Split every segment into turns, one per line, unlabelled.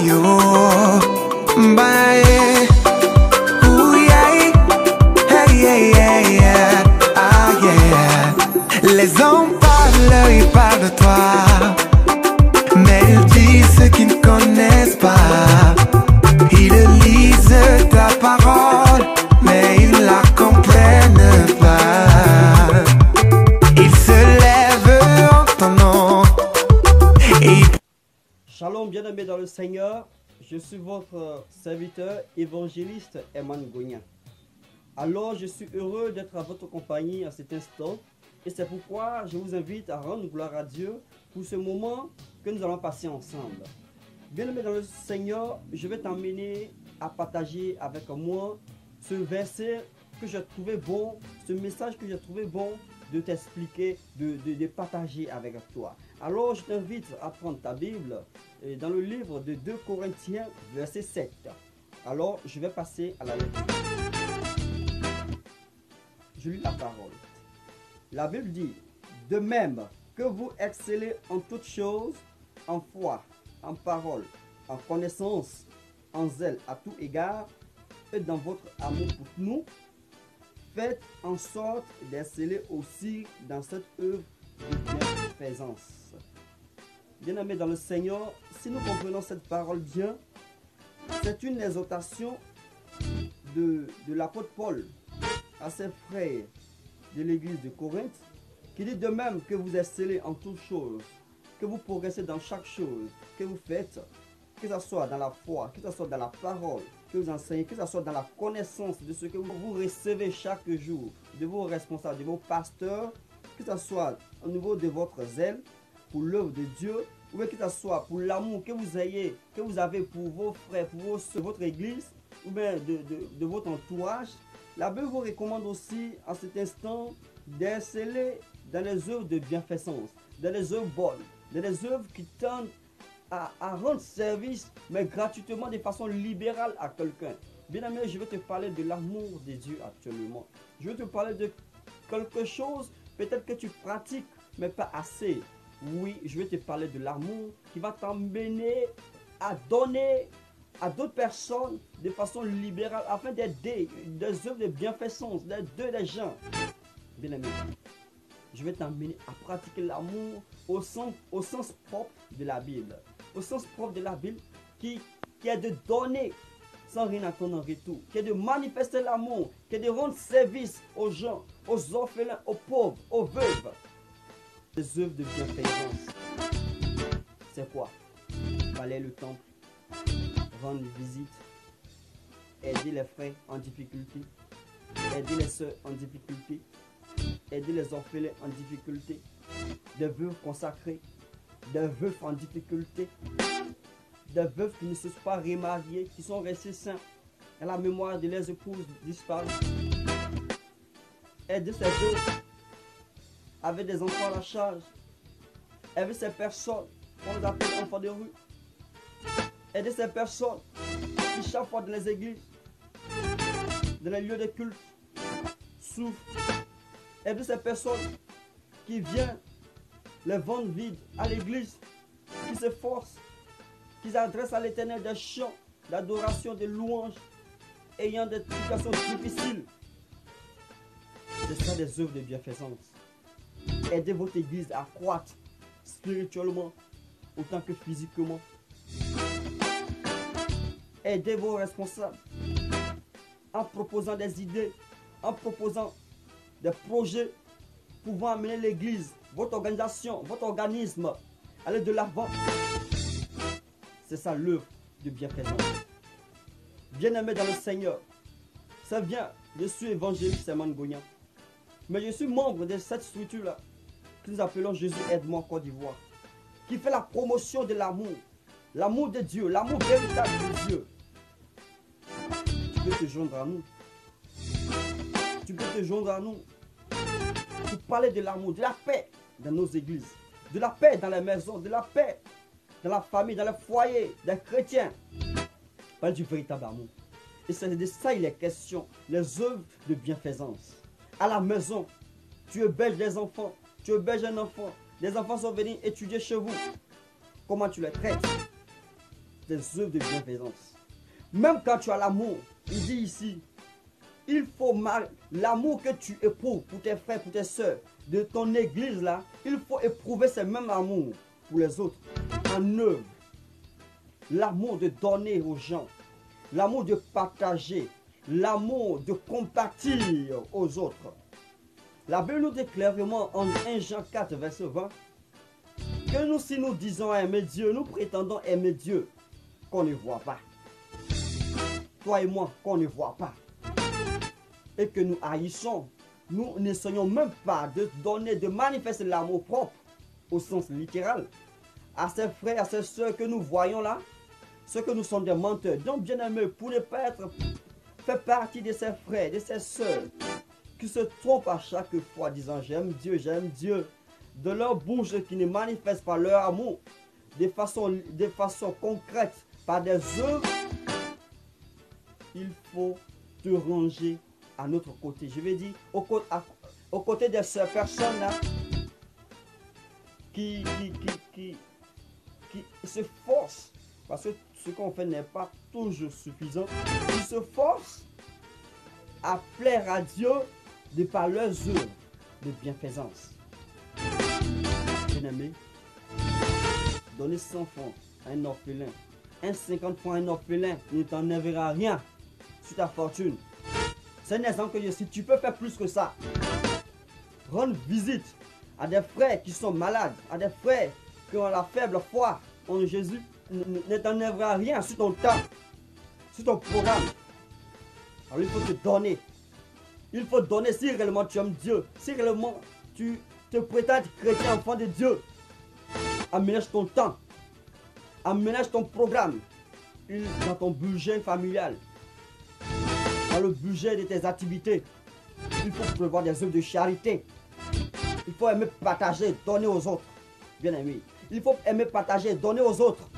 yo. Bye. Ooh, yeah. Hey, yeah, yeah, yeah. Ah, yeah. Les hommes parlent, ils parlent de toi, mais ils disent ce qu'ils ne connaissent pas. Ils lisent ta parole, mais ils la comprennent pas. Ils se lèvent en ton nom et...
Shalom, bien-aimés dans le Seigneur, je suis votre serviteur évangéliste Eman Gognan. Alors, je suis heureux d'être à votre compagnie à cet instant et c'est pourquoi je vous invite à rendre gloire à Dieu pour ce moment que nous allons passer ensemble. Bien-aimés dans le Seigneur, je vais t'emmener à partager avec moi ce verset que j'ai trouvé bon, ce message que j'ai trouvé bon de t'expliquer, de partager avec toi. Alors, je t'invite à prendre ta Bible dans le livre de 2 Corinthiens, verset 7. Alors, je vais passer à la lecture. Je lis la parole. La Bible dit, « De même que vous excellez en toutes choses, en foi, en parole, en connaissance, en zèle à tout égard, et dans votre amour pour nous, faites en sorte d'exceller aussi dans cette œuvre de bienfaisance. » Bien-aimés dans le Seigneur, si nous comprenons cette parole bien, c'est une exhortation de l'apôtre Paul à ses frères de l'église de Corinthe, qui dit de même que vous excellez en toutes choses, que vous progressez dans chaque chose que vous faites, que ce soit dans la foi, que ce soit dans la parole que vous enseignez, que ce soit dans la connaissance de ce que vous recevez chaque jour, de vos responsables, de vos pasteurs, que ce soit au niveau de votre zèle pour l'œuvre de Dieu, ou bien que ce soit pour l'amour que vous avez pour vos frères, pour votre église, ou bien de votre entourage. La Bible vous recommande aussi en cet instant d'exceller dans les œuvres de bienfaisance, dans les œuvres bonnes, dans les œuvres qui tendent à rendre service, mais gratuitement, de façon libérale à quelqu'un. Bien aimé, je vais te parler de l'amour de Dieu actuellement. Je vais te parler de quelque chose, peut-être que tu pratiques, mais pas assez. Oui, je vais te parler de l'amour qui va t'emmener à donner à d'autres personnes de façon libérale afin d'aider des œuvres de bienfaisance, d'aider les gens. Bien aimé, je vais t'emmener à pratiquer l'amour au sens propre de la Bible. Au sens propre de la Bible qui est de donner sans rien attendre en retour, qui est de manifester l'amour, qui est de rendre service aux gens, aux orphelins, aux pauvres, aux veuves. Les œuvres de bienfaisance. C'est quoi? Balayer le temple, rendre visite, aider les frères en difficulté, aider les soeurs en difficulté, aider les orphelins en difficulté, des veuves consacrées, des veufs en difficulté, des veuves qui ne se sont pas remariées, qui sont restés saints à la mémoire de leurs épouses disparues. Aider ces veuves avec des enfants à la charge, aider ces personnes qu'on appelle enfants de rue, aider ces personnes qui chaque fois dans les églises, dans les lieux de culte, souffrent, aider ces personnes qui viennent les ventres vides à l'église, qui s'efforcent, qui adressent à l'Éternel des chants d'adoration, de louanges, ayant des situations difficiles. C'est ça des œuvres de bienfaisance. Aidez votre église à croître spirituellement autant que physiquement. Aidez vos responsables en proposant des idées, en proposant des projets pouvant amener l'église, votre organisation, votre organisme à aller de l'avant. C'est ça l'œuvre de bienfaisance. Bien-aimé dans le Seigneur, ça vient, je suis évangéliste Eman Gognan, mais je suis membre de cette structure-là que nous appelons Jésus aide-moi Côte d'Ivoire, qui fait la promotion de l'amour de Dieu, l'amour véritable de Dieu. Tu peux te joindre à nous. Tu peux te joindre à nous pour parler de l'amour, de la paix dans nos églises, de la paix dans les maisons, de la paix dans la famille, dans les foyers des chrétiens. Parler du véritable amour. Et c'est de ça il est question, les œuvres de bienfaisance. À la maison, tu héberges des enfants, tu héberges un enfant, les enfants sont venus étudier chez vous. Comment tu les traites? des œuvres de bienfaisance. Même quand tu as l'amour, il dit ici, il faut l'amour que tu éprouves pour tes frères, pour tes soeurs, de ton église là, il faut éprouver ce même amour pour les autres en œuvre. L'amour de donner aux gens, l'amour de partager, l'amour de compatir aux autres. La Bible nous dit clairement en 1 Jean 4, verset 20, que nous, si nous disons aimer Dieu, nous prétendons aimer Dieu qu'on ne voit pas. Toi et moi, qu'on ne voit pas. Et que nous haïssons. Nous n'essayons même pas de donner, de manifester l'amour propre, au sens littéral, à ces frères, à ces soeurs que nous voyons là, ceux que nous sommes des menteurs. Donc, bien aimés, pour ne pas faire partie de ces frères, de ces soeurs, qui se trompent à chaque fois, disant j'aime Dieu, de leur bouche qui ne manifestent pas leur amour, de façon concrète, par des œuvres, il faut te ranger à notre côté. Je vais dire, aux côtés de ces personnes-là qui se forcent, parce que ce qu'on fait n'est pas toujours suffisant, qui se forcent à plaire à Dieu de par leurs œuvres de bienfaisance. Bien-aimé, donner 100 francs à un orphelin, 50 francs à un orphelin ne t'enlèvera rien sur ta fortune. C'est un exemple que si tu peux faire plus que ça, rendre visite à des frères qui sont malades, à des frères qui ont la faible foi en Jésus, ne t'enlèvera rien sur ton temps, sur ton programme. Alors il faut te donner. Il faut donner si réellement tu aimes Dieu, si réellement tu te prétends être chrétien, enfant de Dieu. Aménage ton temps, aménage ton programme dans ton budget familial, dans le budget de tes activités. Il faut prévoir des œuvres de charité. Il faut aimer partager, donner aux autres. Bien aimé, il faut aimer partager, donner aux autres.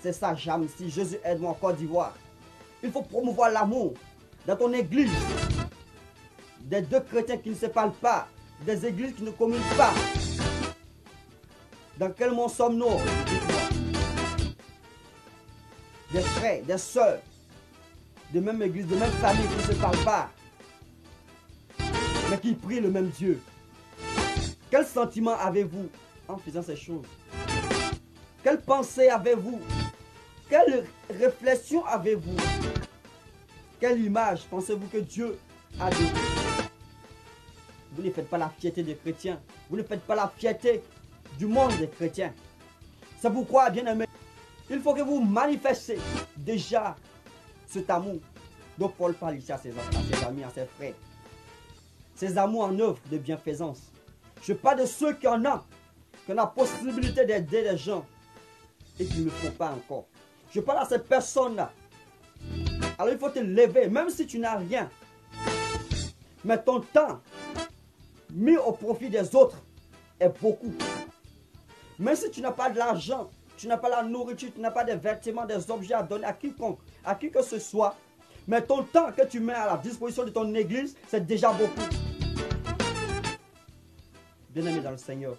C'est ça, j'aime. Si Jésus aide-moi en Côte d'Ivoire. Il faut promouvoir l'amour dans ton église. Des deux chrétiens qui ne se parlent pas, des églises qui ne communiquent pas. Dans quel monde sommes-nous? Des frères, des sœurs, de même église, de même famille qui ne se parlent pas, mais qui prient le même Dieu. Quel sentiment avez-vous en faisant ces choses? Quelle pensée avez-vous? Quelle réflexion avez-vous? Quelle image pensez-vous que Dieu a de vous? Vous ne faites pas la fierté des chrétiens. Vous ne faites pas la fierté du monde des chrétiens. C'est pourquoi, bien aimé, il faut que vous manifestez déjà cet amour. Donc Paul parle ici à ses amis, à ses frères. Ces amours en œuvre de bienfaisance. Je parle de ceux qui en ont la possibilité d'aider les gens et qui ne le font pas encore. Je parle à ces personnes-là. Alors il faut te lever, même si tu n'as rien. Mais ton temps mis au profit des autres est beaucoup. Même si tu n'as pas de l'argent, tu n'as pas la nourriture, tu n'as pas des vêtements, des objets à donner à quiconque, à qui que ce soit, mais ton temps que tu mets à la disposition de ton église, c'est déjà beaucoup. Bien-aimé dans le Seigneur,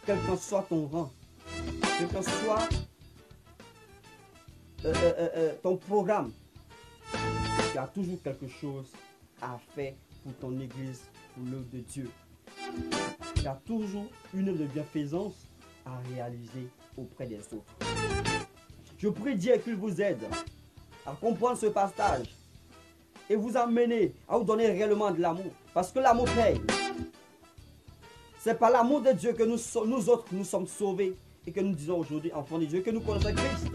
quel qu'en soit ton rang, quel qu'en soit ton programme, il y a toujours quelque chose à faire pour ton église, pour l'œuvre de Dieu. Il y a toujours une œuvre de bienfaisance à réaliser auprès des autres. Je prie Dieu qu'il vous aide à comprendre ce passage et vous amener à vous donner réellement de l'amour. Parce que l'amour paye. C'est par l'amour de Dieu que nous autres, nous sommes sauvés et que nous disons aujourd'hui, enfants de Dieu, que nous connaissons Christ.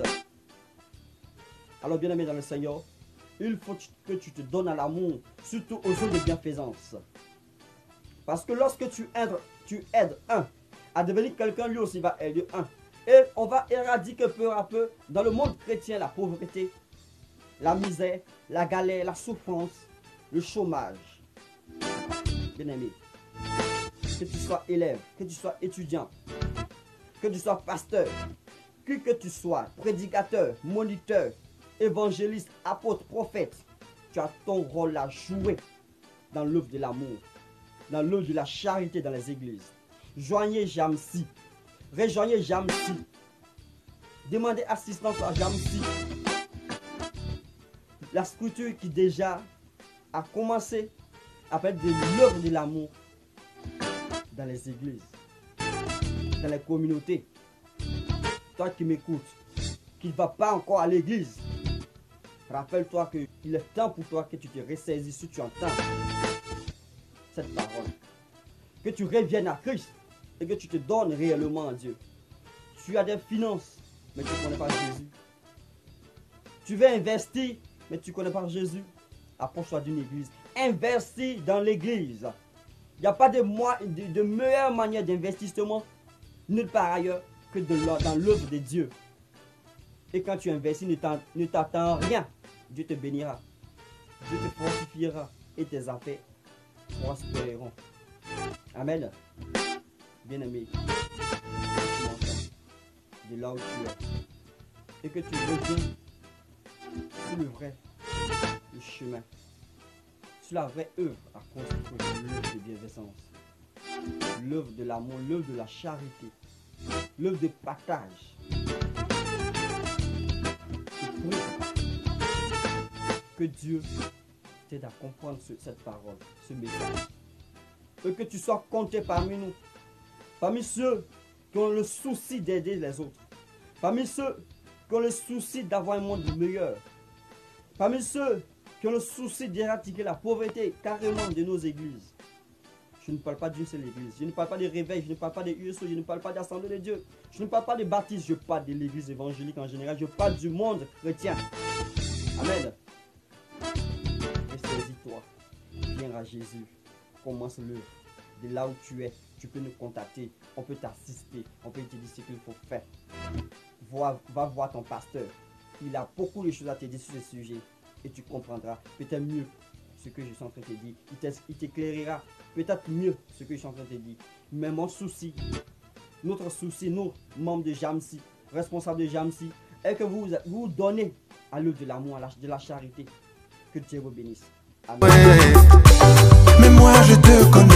Alors, bien-aimé dans le Seigneur, il faut que tu te donnes à l'amour, surtout aux œuvres de bienfaisance. Parce que lorsque tu aides un à devenir quelqu'un, lui aussi va aider un. Et on va éradiquer peu à peu dans le monde chrétien la pauvreté, la misère, la galère, la souffrance, le chômage. Bien-aimé, que tu sois élève, que tu sois étudiant, que tu sois pasteur, que tu sois prédicateur, moniteur, évangéliste, apôtre, prophète, tu as ton rôle à jouer dans l'œuvre de l'amour, dans l'œuvre de la charité dans les églises. Joignez Jamsi, rejoignez Jamsi. demandez assistance à Jamsi. La structure qui déjà a commencé à faire de l'œuvre de l'amour dans les églises, dans les communautés. Toi qui m'écoutes, qui ne vas pas encore à l'église, rappelle-toi qu'il est temps pour toi que tu te ressaisisses si tu entends cette parole. Que tu reviennes à Christ et que tu te donnes réellement à Dieu. Tu as des finances, mais tu ne connais pas Jésus. Tu veux investir, mais tu ne connais pas Jésus. Approche-toi d'une église. Investis dans l'église. Il n'y a pas de meilleure manière d'investissement nulle part ailleurs que dans l'œuvre de Dieu. Et quand tu investis, ne t'attends rien. Dieu te bénira. Dieu te fortifiera et tes affaires prospéreront. Amen. Bien-aimé, tu m'entends de là où tu es. Et que tu reviens sur le chemin. Sur la vraie œuvre à construire, l'œuvre de bienveillance, l'œuvre de l'amour, l'œuvre de la charité, l'œuvre de partage. Je prie que Dieu t'aide à comprendre cette parole, ce message. Et que tu sois compté parmi nous, parmi ceux qui ont le souci d'aider les autres, parmi ceux qui ont le souci d'avoir un monde meilleur, parmi ceux qui ont le souci d'éradiquer la pauvreté carrément de nos églises. Je ne parle pas d'une seule église, je ne parle pas de réveil, je ne parle pas de USO, je ne parle pas d'Assemblée de Dieu, je ne parle pas de baptiste, je parle de l'église évangélique en général, je parle du monde chrétien. Amen. Et saisis-toi, viens à Jésus, commence l'œuvre. De là où tu es, tu peux nous contacter, on peut t'assister, on peut te dire ce qu'il faut faire. Va voir ton pasteur, il a beaucoup de choses à te dire sur ce sujet. Et tu comprendras peut-être mieux ce que je suis en train de te dire. Il t'éclairera peut-être mieux ce que je suis en train de te dire. Mais mon souci, notre souci, nous, membres de Jamsi, responsables de Jamsi, est que vous donnez à l'œuvre de l'amour, de la charité. Que Dieu vous bénisse. Amen.
Mais moi je te connais.